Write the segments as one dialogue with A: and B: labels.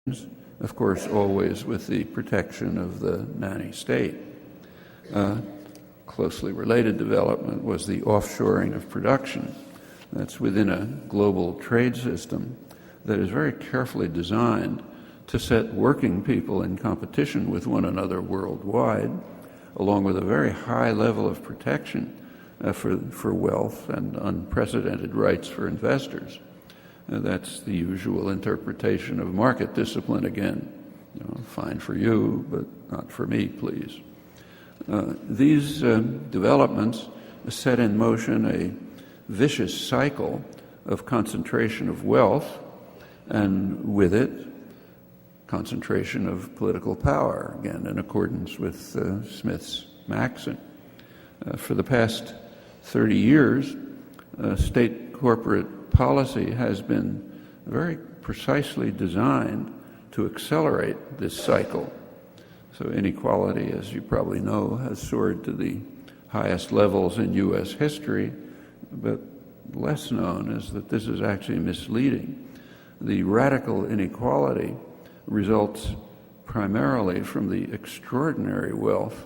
A: of course, always with the protection of the nanny state. Closely related development was the offshoring of production. That's within a global trade system that is very carefully designed to set working people in competition with one another worldwide, along with a very high level of protection for wealth and unprecedented rights for investors. That's the usual interpretation of market discipline again. Fine for you, but not for me, please. These developments set in motion a vicious cycle of concentration of wealth, and with it, concentration of political power, again in accordance with Smith's maxim. For the past 30 years, state corporate policy has been very precisely designed to accelerate this cycle. So inequality, as you probably know, has soared to the highest levels in U.S. history, but less known is that this is actually misleading. The radical inequality results primarily from the extraordinary wealth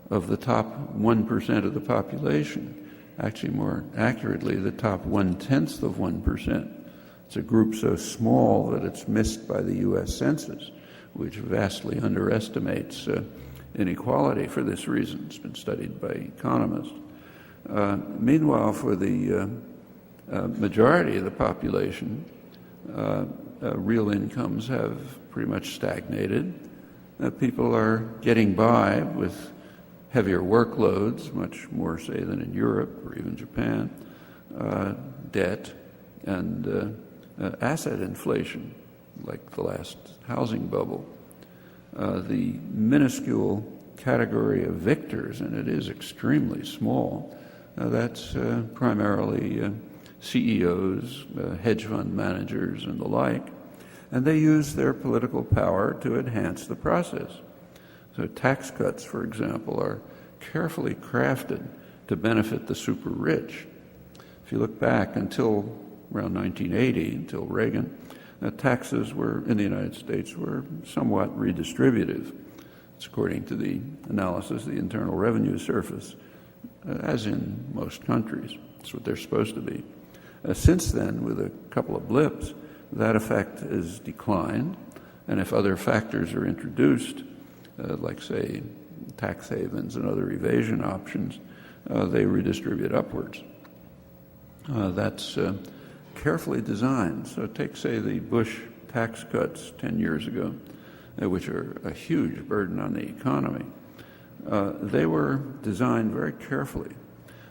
A: of the top 1% of the population. Actually, more accurately, the top 1/10 of 1%. It's a group so small that it's missed by the U.S. Census, which vastly underestimates inequality for this reason. It's been studied by economists. Meanwhile, for the majority of the population, real incomes have pretty much stagnated. People are getting by with heavier workloads, much more, say, than in Europe or even Japan, debt, and asset inflation, like the last housing bubble. The minuscule category of victors, and it is extremely small, that's primarily CEOs, hedge fund managers, and the like, and they use their political power to enhance the process. So tax cuts, for example, are carefully crafted to benefit the super rich. If you look back until around 1980, until Reagan, taxes were in the United States were somewhat redistributive. It's according to the analysis of the Internal Revenue Service, as in most countries. That's what they're supposed to be. Since then, with a couple of blips, that effect has declined, and if other factors are introduced, like, say, tax havens and other evasion options, they redistribute upwards. That's carefully designed. So take, say, the Bush tax cuts 10 years ago, which are a huge burden on the economy. They were designed very carefully.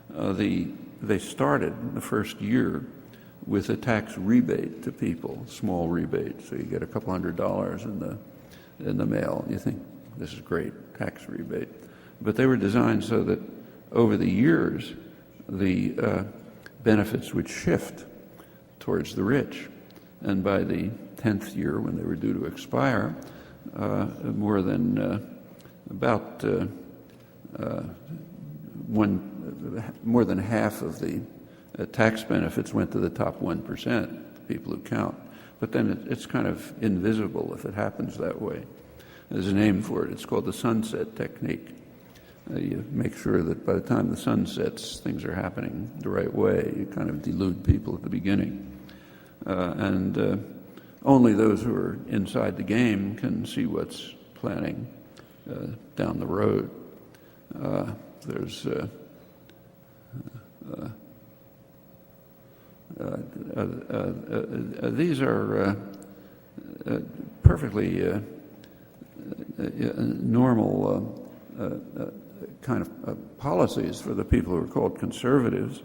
A: They started the first year with a tax rebate to people, small rebate. So you get a couple $100 in the mail, and you think, this is great, tax rebate. But they were designed so that over the years, the benefits would shift towards the rich. And by the 10th year, when they were due to expire, more than half of the tax benefits went to the top 1%, people who count. But then it's kind of invisible if it happens that way. There's a name for it. It's called the sunset technique. You make sure that by the time the sun sets, things are happening the right way. You kind of delude people at the beginning. And only those who are inside the game can see what's planning down the road. These are perfectly normal kind of policies for the people who are called conservatives,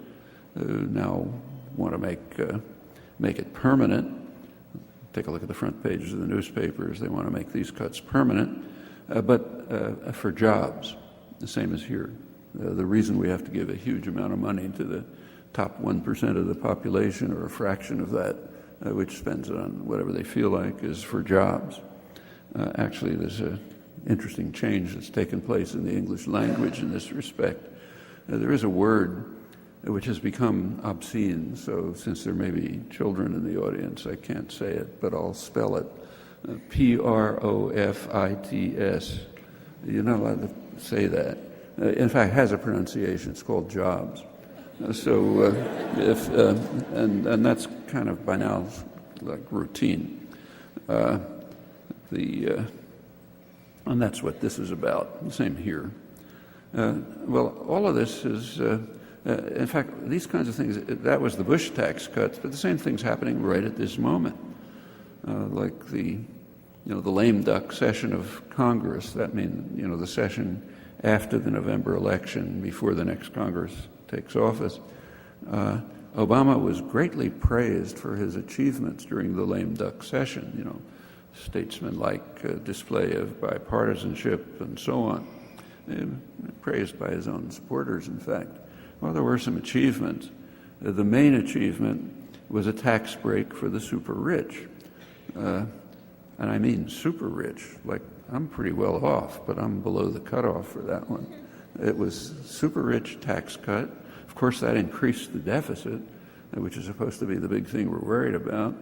A: who now want to make it permanent. Take a look at the front pages of the newspapers. They want to make these cuts permanent, but for jobs, the same as here. The reason we have to give a huge amount of money to the top 1% of the population, or a fraction of that, which spends it on whatever they feel like, is for jobs. Actually, there's an interesting change that's taken place in the English language in this respect. There is a word which has become obscene, so since there may be children in the audience, I can't say it, but I'll spell it. Profits. You're not allowed to say that. In fact, it has a pronunciation. It's called jobs. And that's kind of by now like routine. And that's what this is about. The same here. Well, all of this is, in fact, these kinds of things, that was the Bush tax cuts, but the same thing's happening right at this moment. Like the lame duck session of Congress, that means, the session after the November election, before the next Congress takes office. Obama was greatly praised for his achievements during the lame duck session, statesman-like display of bipartisanship and so on. Praised by his own supporters, in fact. Well, there were some achievements. The main achievement was a tax break for the super rich. And I mean super rich. Like, I'm pretty well off, but I'm below the cutoff for that one. It was super rich tax cut. Of course, that increased the deficit, which is supposed to be the big thing we're worried about.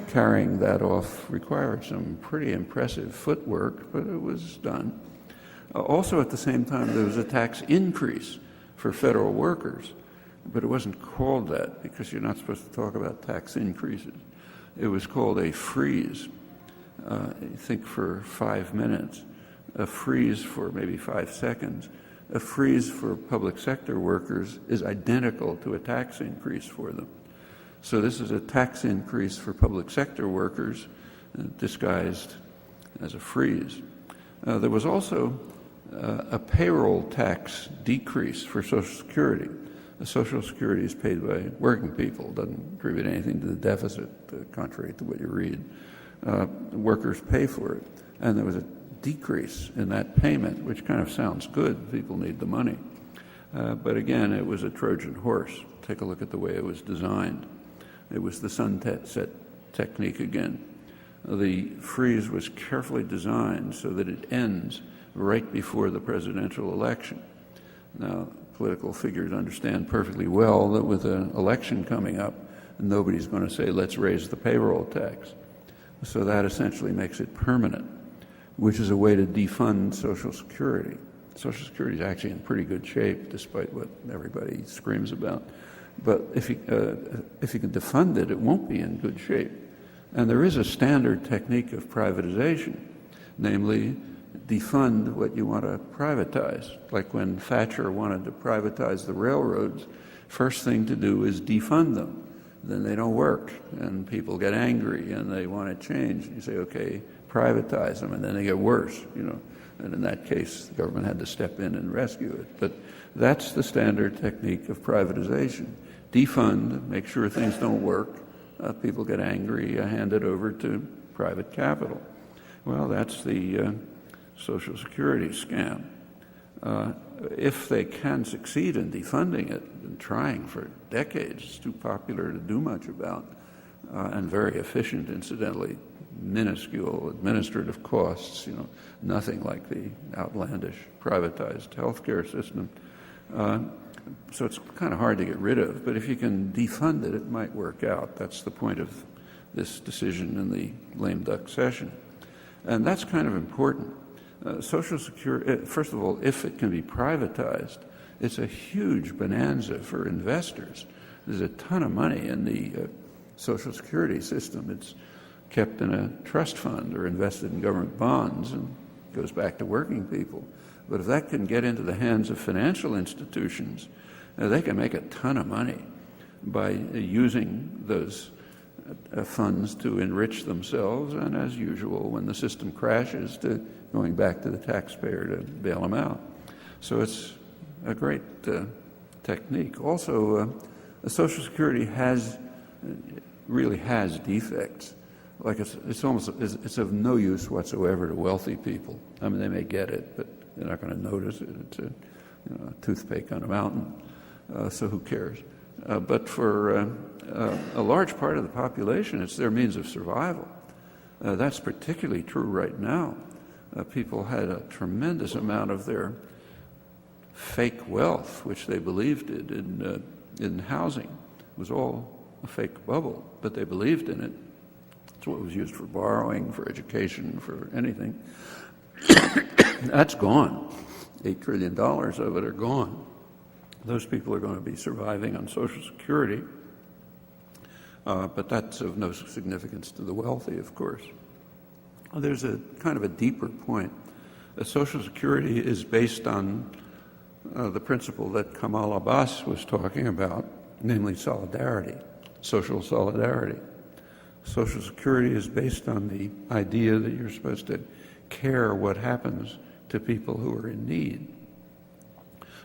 A: Carrying that off required some pretty impressive footwork, but it was done. Also, at the same time, there was a tax increase for federal workers, but it wasn't called that because you're not supposed to talk about tax increases. It was called a freeze, I think for 5 minutes, a freeze for maybe 5 seconds. A freeze for public sector workers is identical to a tax increase for them. So this is a tax increase for public sector workers disguised as a freeze. There was also a payroll tax decrease for Social Security. The Social Security is paid by working people, doesn't contribute anything to the deficit, contrary to what you read. Workers pay for it. And there was a decrease in that payment, which kind of sounds good. People need the money. But again, it was a Trojan horse. Take a look at the way it was designed. It was the sunset technique again. The freeze was carefully designed so that it ends right before the presidential election. Now, political figures understand perfectly well that with an election coming up, nobody's going to say, let's raise the payroll tax. So that essentially makes it permanent, which is a way to defund Social Security. Social Security is actually in pretty good shape, despite what everybody screams about. But if you can defund it, it won't be in good shape. And there is a standard technique of privatization, namely defund what you want to privatize. Like when Thatcher wanted to privatize the railroads, first thing to do is defund them. Then they don't work, and people get angry, and they want to change. You say, okay, privatize them, and then they get worse, And in that case, the government had to step in and rescue it. But that's the standard technique of privatization. Defund, make sure things don't work. People get angry, hand it over to private capital. Well, that's the Social Security scam. If they can succeed in defunding it, been trying for decades, it's too popular to do much about, and very efficient, incidentally, minuscule administrative costs, nothing like the outlandish privatized healthcare system. So it's kind of hard to get rid of, but if you can defund it, it might work out. That's the point of this decision in the lame duck session. And that's kind of important. Social Security, first of all, if it can be privatized, it's a huge bonanza for investors. There's a ton of money in the Social Security system. It's kept in a trust fund or invested in government bonds and goes back to working people. But if that can get into the hands of financial institutions, they can make a ton of money by using those funds to enrich themselves, and as usual, when the system crashes, to going back to the taxpayer to bail them out. So it's a great technique. Also, Social Security really has defects. Like it's of no use whatsoever to wealthy people. I mean, they may get it, but they're not going to notice it. It's a toothpick on a mountain, so who cares? But for a large part of the population, it's their means of survival. That's particularly true right now. People had a tremendous amount of their fake wealth, which they believed in housing. It was all a fake bubble, but they believed in it. It's what was used for borrowing, for education, for anything. That's gone. $8 trillion of it are gone. Those people are going to be surviving on Social Security, but that's of no significance to the wealthy, of course. There's a kind of a deeper point. Social Security is based on the principle that Kamal Abbas was talking about, namely solidarity, social solidarity. Social Security is based on the idea that you're supposed to care what happens to people who are in need.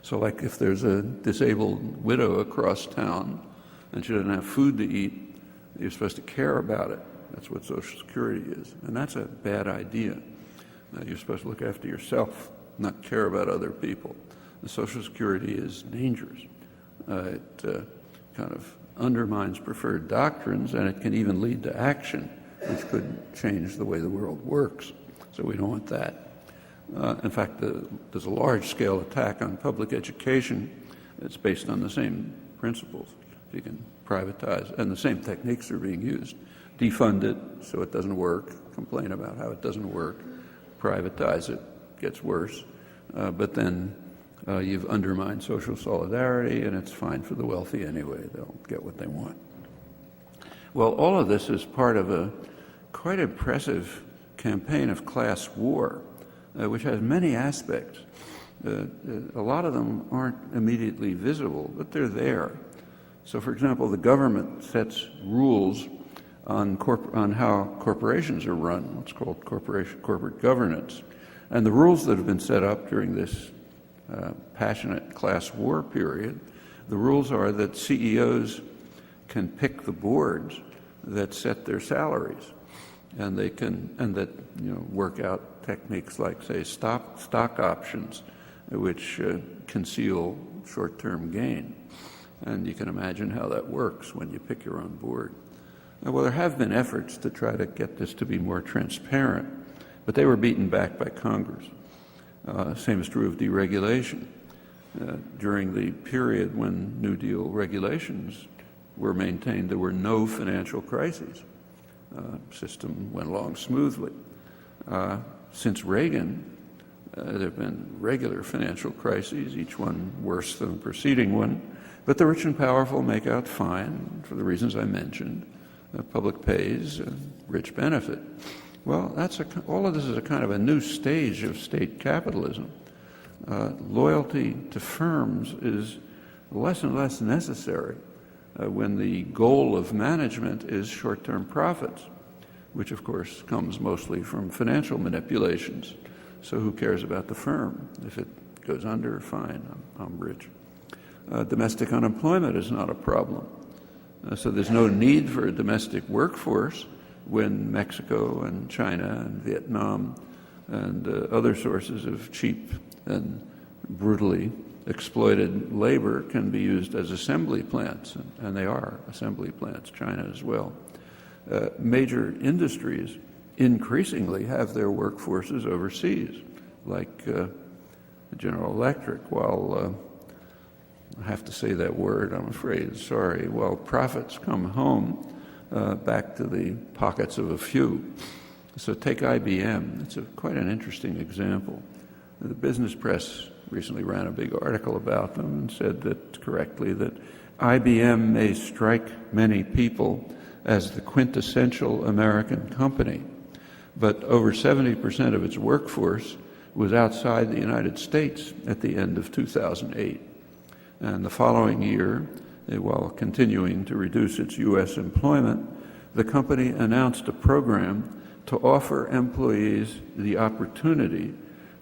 A: So like if there's a disabled widow across town and she doesn't have food to eat, you're supposed to care about it. That's what Social Security is. And that's a bad idea. You're supposed to look after yourself, not care about other people. The Social Security is dangerous. It kind of undermines preferred doctrines, and it can even lead to action, which could change the way the world works. So we don't want that. In fact, there's a large-scale attack on public education. It's based on the same principles. You can privatize, and the same techniques are being used. Defund it so it doesn't work, complain about how it doesn't work, privatize it, gets worse, but then you've undermined social solidarity, and it's fine for the wealthy anyway. They'll get what they want. Well, all of this is part of a quite impressive campaign of class war, which has many aspects. A lot of them aren't immediately visible, but they're there. So, for example, the government sets rules on how corporations are run, what's called corporate governance. And the rules that have been set up during this passionate class war period, the rules are that CEOs can pick the boards that set their salaries, and they can, and that work out techniques like, say, stock options, which conceal short-term gain. And you can imagine how that works when you pick your own board. Well, there have been efforts to try to get this to be more transparent, but they were beaten back by Congress. Same is true of deregulation. During the period when New Deal regulations were maintained, there were no financial crises. System went along smoothly. Since Reagan, there have been regular financial crises, each one worse than the preceding one, but the rich and powerful make out fine for the reasons I mentioned. Public pays, rich benefit. Well, all of this is a kind of a new stage of state capitalism. Loyalty to firms is less and less necessary when the goal of management is short-term profits, which of course comes mostly from financial manipulations. So who cares about the firm? If it goes under, fine, I'm rich. Domestic unemployment is not a problem. So there's no need for a domestic workforce when Mexico and China and Vietnam and other sources of cheap and brutally exploited labor can be used as assembly plants, and they are assembly plants, China as well. Major industries increasingly have their workforces overseas, like General Electric, while I have to say that word, I'm afraid, sorry, while profits come home back to the pockets of a few. So take IBM. It's quite an interesting example. The business press recently ran a big article about them and said that correctly that IBM may strike many people as the quintessential American company, but over 70% of its workforce was outside the United States at the end of 2008. And the following year, while continuing to reduce its U.S. employment, the company announced a program to offer employees the opportunity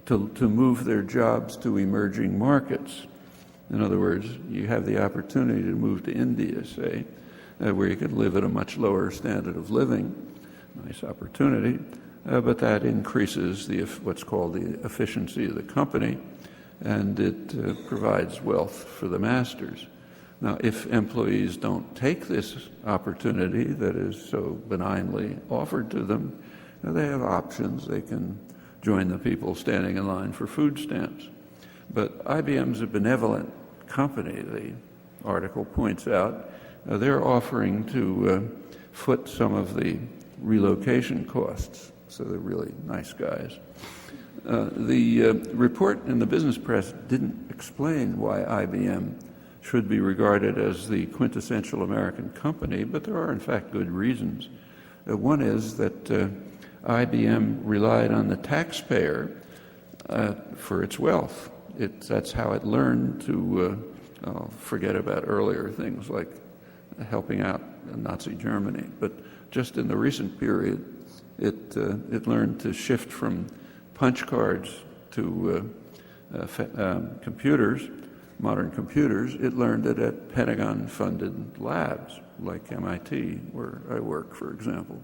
A: to move their jobs to emerging markets. In other words, you have the opportunity to move to India, say, where you could live at a much lower standard of living. Nice opportunity, but that increases what's called the efficiency of the company, and it provides wealth for the masters. Now, if employees don't take this opportunity that is so benignly offered to them, they have options. They can join the people standing in line for food stamps. But IBM's a benevolent company, the article points out. They're offering to foot some of the relocation costs. So they're really nice guys. The report in the business press didn't explain why IBM should be regarded as the quintessential American company, but there are in fact good reasons. One is that IBM relied on the taxpayer for its wealth. That's how it learned to forget about earlier things like helping out Nazi Germany. But just in the recent period, it learned to shift from punch cards to computers, modern computers. It learned it at Pentagon-funded labs like MIT, where I work, for example.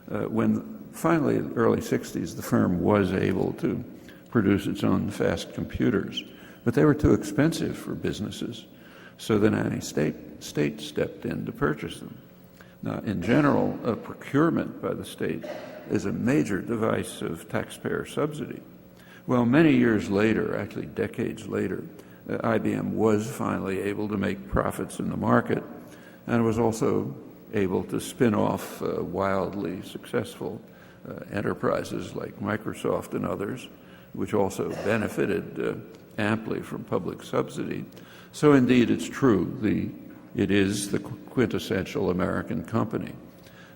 A: When finally, in the early 60s, the firm was able to produce its own fast computers, but they were too expensive for businesses, so then any state stepped in to purchase them. Now, in general, a procurement by the state is a major device of taxpayer subsidy. Well, many years later, actually decades later, IBM was finally able to make profits in the market and was also able to spin off wildly successful enterprises like Microsoft and others, which also benefited amply from public subsidy. So indeed, it's true, it is the quintessential American company,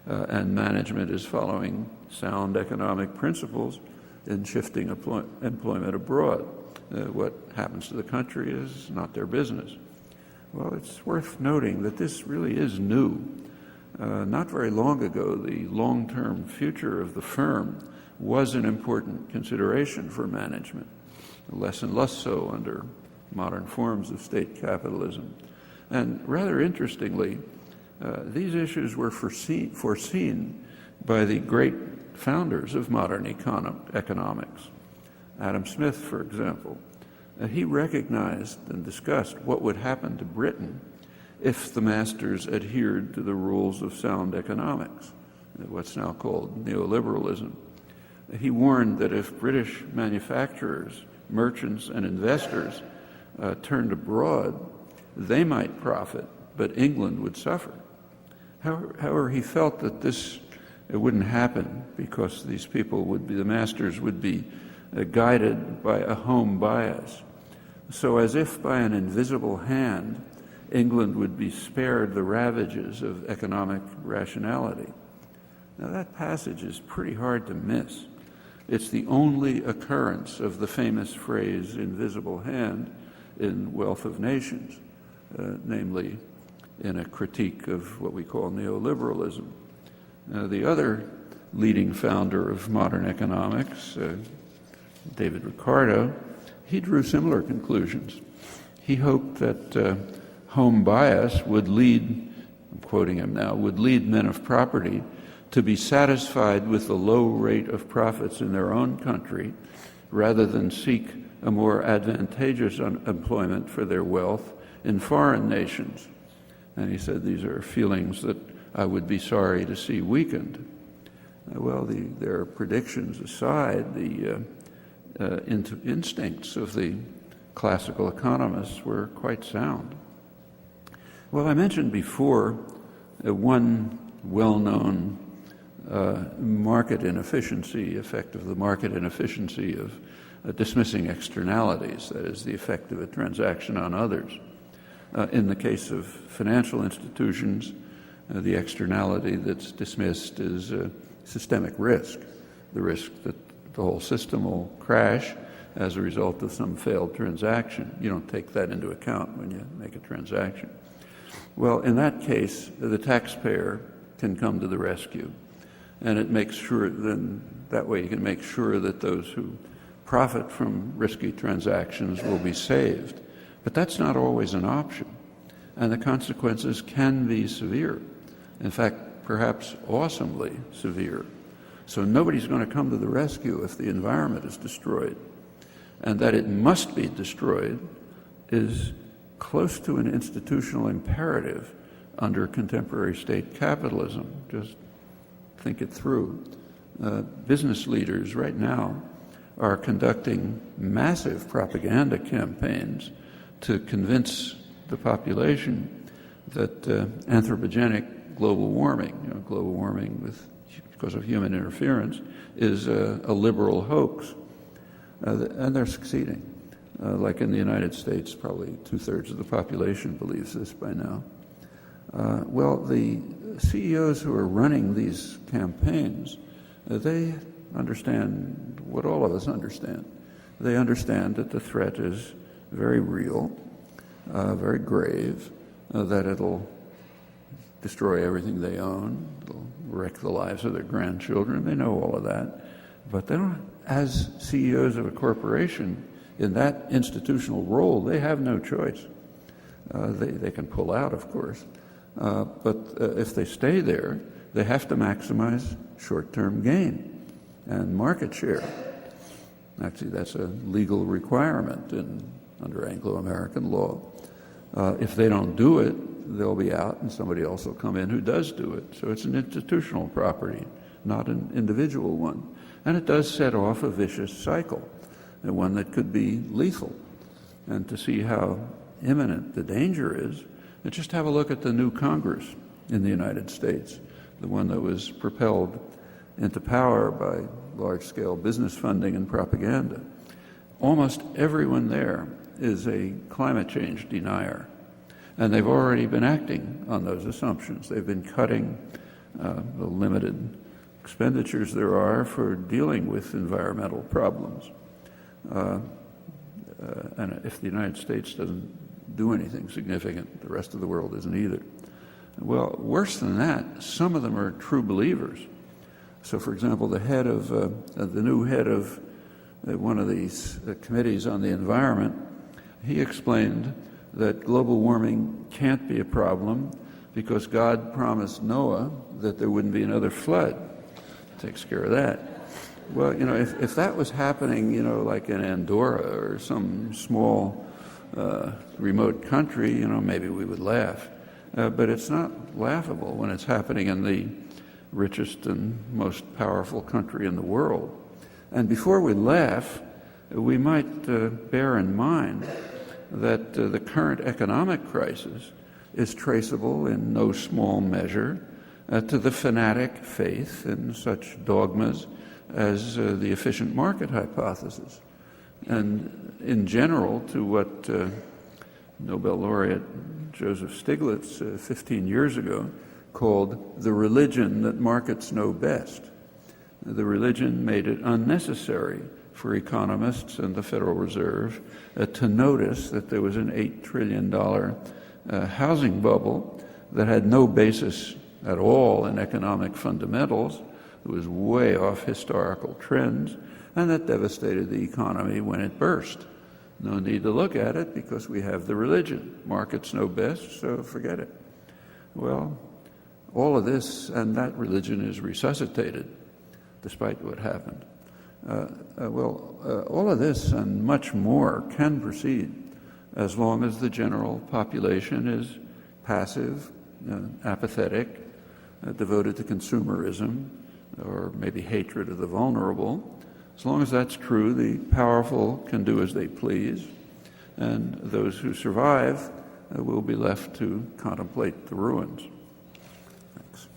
A: and management is following sound economic principles in shifting employment abroad. What happens to the country is not their business. Well, it's worth noting that this really is new. Not very long ago, the long-term future of the firm was an important consideration for management, less and less so under modern forms of state capitalism. And rather interestingly, these issues were foreseen by the great founders of modern economics. Adam Smith, for example, he recognized and discussed what would happen to Britain if the masters adhered to the rules of sound economics, what's now called neoliberalism. He warned that if British manufacturers, merchants, and investors turned abroad, they might profit, but England would suffer. However, he felt that it wouldn't happen because these people the masters would be guided by a home bias. So as if by an invisible hand, England would be spared the ravages of economic rationality. Now that passage is pretty hard to miss. It's the only occurrence of the famous phrase invisible hand in Wealth of Nations, namely in a critique of what we call neoliberalism. The other leading founder of modern economics, David Ricardo, he drew similar conclusions. He hoped that home bias would lead, I'm quoting him now, would lead men of property to be satisfied with the low rate of profits in their own country rather than seek a more advantageous employment for their wealth in foreign nations. And he said these are feelings that I would be sorry to see weakened. Well, their predictions aside, the instincts of the classical economists were quite sound. Well, I mentioned before one well-known market inefficiency, effect of the market inefficiency of dismissing externalities, that is, the effect of a transaction on others. In the case of financial institutions, the externality that's dismissed is systemic risk, the risk that the whole system will crash as a result of some failed transaction. You don't take that into account when you make a transaction. Well, in that case, the taxpayer can come to the rescue, and it makes sure then that way you can make sure that those who profit from risky transactions will be saved. But that's not always an option, and the consequences can be severe. In fact, perhaps awesomely severe. So nobody's going to come to the rescue if the environment is destroyed. And that it must be destroyed is close to an institutional imperative under contemporary state capitalism. Just think it through. Business leaders right now are conducting massive propaganda campaigns to convince the population that anthropogenic global warming with because of human interference, is a liberal hoax. And they're succeeding. Like in the United States, probably 2/3 of the population believes this by now. Well, the CEOs who are running these campaigns, they understand what all of us understand. They understand that the threat is very real, very grave, that it'll destroy everything they own, it'll wreck the lives of their grandchildren. They know all of that. But they don't, as CEOs of a corporation, in that institutional role, they have no choice. They can pull out, of course. But if they stay there, they have to maximize short-term gain and market share. Actually, that's a legal requirement under Anglo-American law. If they don't do it, they'll be out and somebody else will come in who does do it. So it's an institutional property, not an individual one. And it does set off a vicious cycle, and one that could be lethal. And to see how imminent the danger is, just have a look at the new Congress in the United States, the one that was propelled into power by large-scale business funding and propaganda. Almost everyone there is a climate change denier, and they've already been acting on those assumptions. They've been cutting the limited expenditures there are for dealing with environmental problems. And if the United States doesn't do anything significant, the rest of the world isn't either. Well, worse than that, some of them are true believers. So, for example, the new head of one of these committees on the environment, he explained that global warming can't be a problem because God promised Noah that there wouldn't be another flood. Takes care of that. Well, if that was happening, like in Andorra or some small remote country, maybe we would laugh. But it's not laughable when it's happening in the richest and most powerful country in the world. And before we laugh, we might bear in mind that the current economic crisis is traceable in no small measure to the fanatic faith in such dogmas as the efficient market hypothesis, and in general to what Nobel laureate Joseph Stiglitz 15 years ago called the religion that markets know best. The religion made it unnecessary for economists and the Federal Reserve to notice that there was an $8 trillion housing bubble that had no basis at all in economic fundamentals. It was way off historical trends, and that devastated the economy when it burst. No need to look at it because we have the religion. Markets know best, so forget it. Well, all of this and that religion is resuscitated despite what happened. All of this and much more can proceed as long as the general population is passive, apathetic, devoted to consumerism, or maybe hatred of the vulnerable. As long as that's true, the powerful can do as they please, and those who survive will be left to contemplate the ruins. Thanks.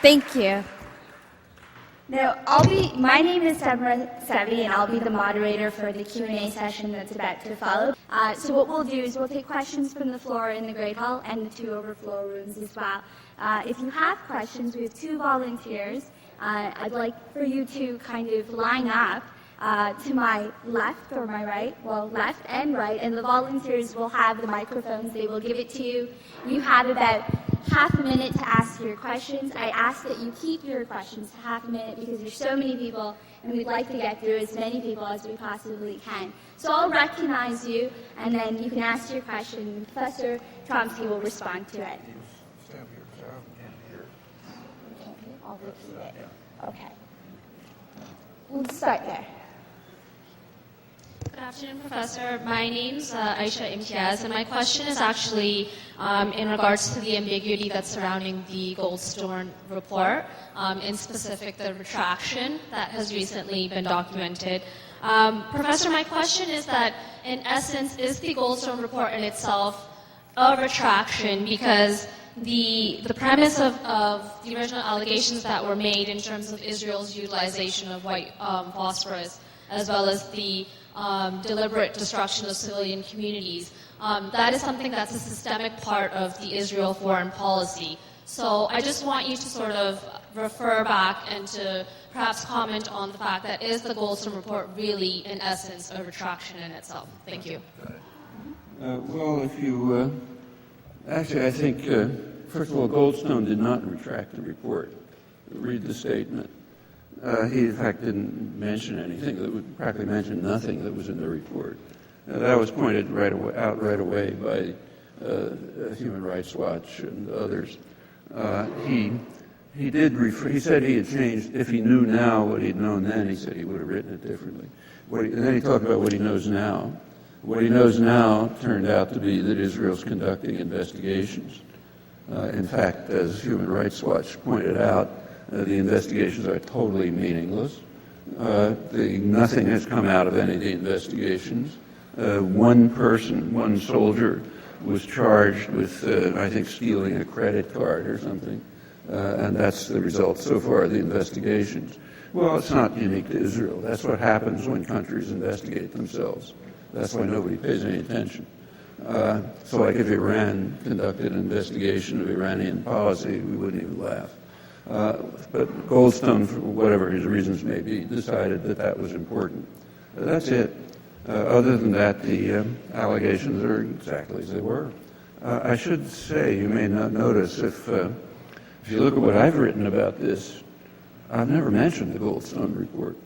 B: Thank you. Now, my name is Semra Sevi, and I'll be the moderator for the Q&A session that's about to follow. So what we'll do is we'll take questions from the floor in the Great Hall and the two overflow rooms as well. If you have questions, we have two volunteers. I'd like for you to kind of line up to my left or my right, well, left and right, and the volunteers will have the microphones. They will give it to you. You have about half a minute to ask your questions. I ask that you keep your questions to half a minute because there's so many people and we'd like to get through as many people as we possibly can. So I'll recognize you and then you can ask your question. Professor Chomsky will respond to it.
A: Stand here, because I can't hear.
B: I'll repeat it. Okay. We'll start there.
C: Good afternoon, Professor. My name's Aisha Imtiaz, and my question is actually in regards to the ambiguity that's surrounding the Goldstone report, in specific the retraction that has recently been documented. Professor, my question is that, in essence, is the Goldstone report in itself a retraction? Because the premise of the original allegations that were made in terms of Israel's utilization of white phosphorus, as well as the deliberate destruction of civilian communities, that is something that's a systemic part of the Israel foreign policy. So I just want you to sort of refer back and to perhaps comment on the fact that is the Goldstone report really, in essence, a retraction in itself? Thank you.
A: Well, if you... actually, I think, first of all, Goldstone did not retract the report. Read the statement. He, in fact, didn't mention anything. That would practically mention nothing that was in the report. That was pointed out right away by Human Rights Watch and others. He said he had changed. If he knew now what he'd known then, he said he would have written it differently. And then he talked about what he knows now. What he knows now turned out to be that Israel's conducting investigations. In fact, as Human Rights Watch pointed out, the investigations are totally meaningless. Nothing has come out of any of the investigations. One soldier, was charged with, I think, stealing a credit card or something, and that's the result so far of the investigations. Well, it's not unique to Israel. That's what happens when countries investigate themselves. That's why nobody pays any attention. So like if Iran conducted an investigation of Iranian policy, we wouldn't even laugh. But Goldstone, for whatever his reasons may be, decided that that was important. That's it. Other than that, the allegations are exactly as they were. I should say, you may not notice, if you look at what I've written about this, I've never mentioned the Goldstone report,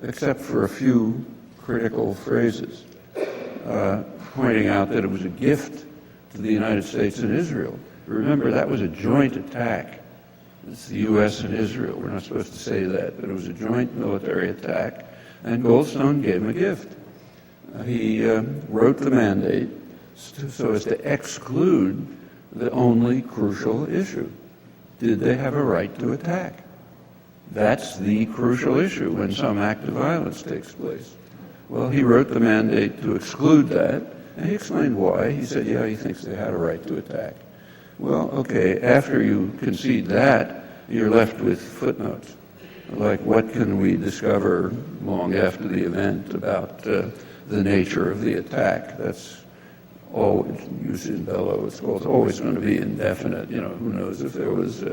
A: except for a few critical phrases, pointing out that it was a gift to the United States and Israel. Remember, that was a joint attack. It's the U.S. and Israel. We're not supposed to say that, but it was a joint military attack, and Goldstone gave him a gift. He wrote the mandate so as to exclude the only crucial issue. Did they have a right to attack? That's the crucial issue when some act of violence takes place. Well, he wrote the mandate to exclude that, and he explained why. He said, yeah, he thinks they had a right to attack. Well, okay, after you concede that, you're left with footnotes. Like, what can we discover long after the event about the nature of the attack? That's always, use in bellow, it's always going to be indefinite. You know, who knows if there was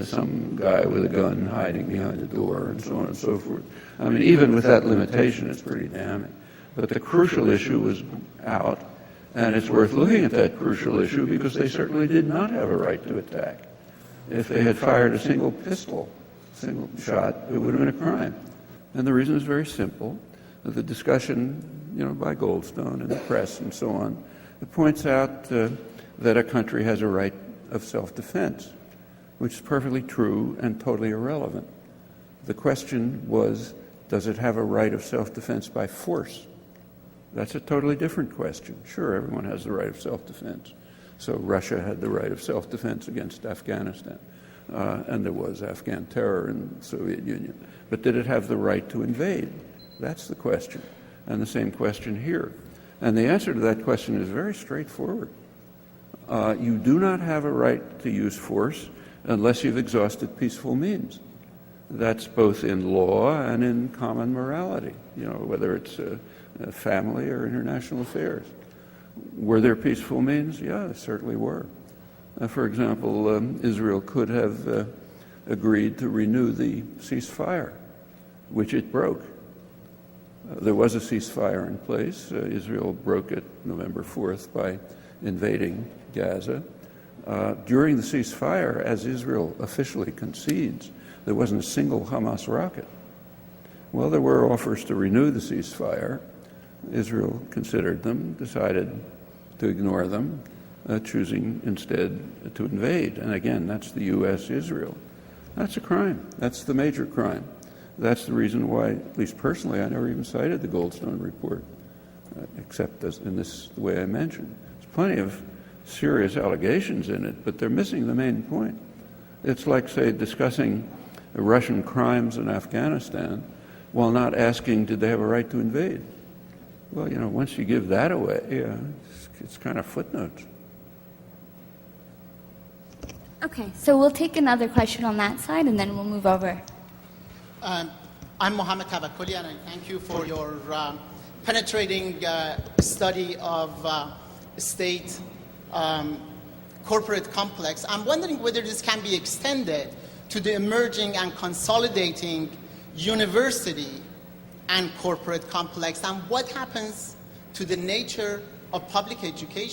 A: some guy with a gun hiding behind the door and so on and so forth. I mean, even with that limitation, it's pretty damning. But the crucial issue was out, and it's worth looking at that crucial issue because they certainly did not have a right to attack. If they had fired a single shot, it would have been a crime. And the reason is very simple. The discussion, by Goldstone and the press and so on, it points out that a country has a right of self-defense, which is perfectly true and totally irrelevant. The question was, does it have a right of self-defense by force? That's a totally different question. Sure, everyone has the right of self-defense. So Russia had the right of self-defense against Afghanistan, and there was Afghan terror in the Soviet Union. But did it have the right to invade? That's the question, and the same question here. And the answer to that question is very straightforward. You do not have a right to use force unless you've exhausted peaceful means. That's both in law and in common morality, whether it's family or international affairs. Were there peaceful means? Yeah, there certainly were. For example, Israel could have agreed to renew the ceasefire, which it broke. There was a ceasefire in place. Israel broke it November 4th by invading Gaza. During the ceasefire, as Israel officially concedes, there wasn't a single Hamas rocket. Well, there were offers to renew the ceasefire. Israel considered them, decided to ignore them, choosing instead to invade. And again, that's the U.S.-Israel. That's a crime. That's the major crime. That's the reason why, at least personally, I never even cited the Goldstone report, except in this the way I mentioned. There's plenty of serious allegations in it, but they're missing the main point. It's like, say, discussing Russian crimes in Afghanistan while not asking, did they have a right to invade? Well, once you give that away, it's kind of footnotes.
B: Okay, so we'll take another question on that side, and then we'll move over.
D: I'm Mohammed Tabakkuli, and I thank you for your penetrating study of state corporate complex. I'm wondering whether this can be extended to the emerging and consolidating university and corporate complex, and what happens to the nature of public education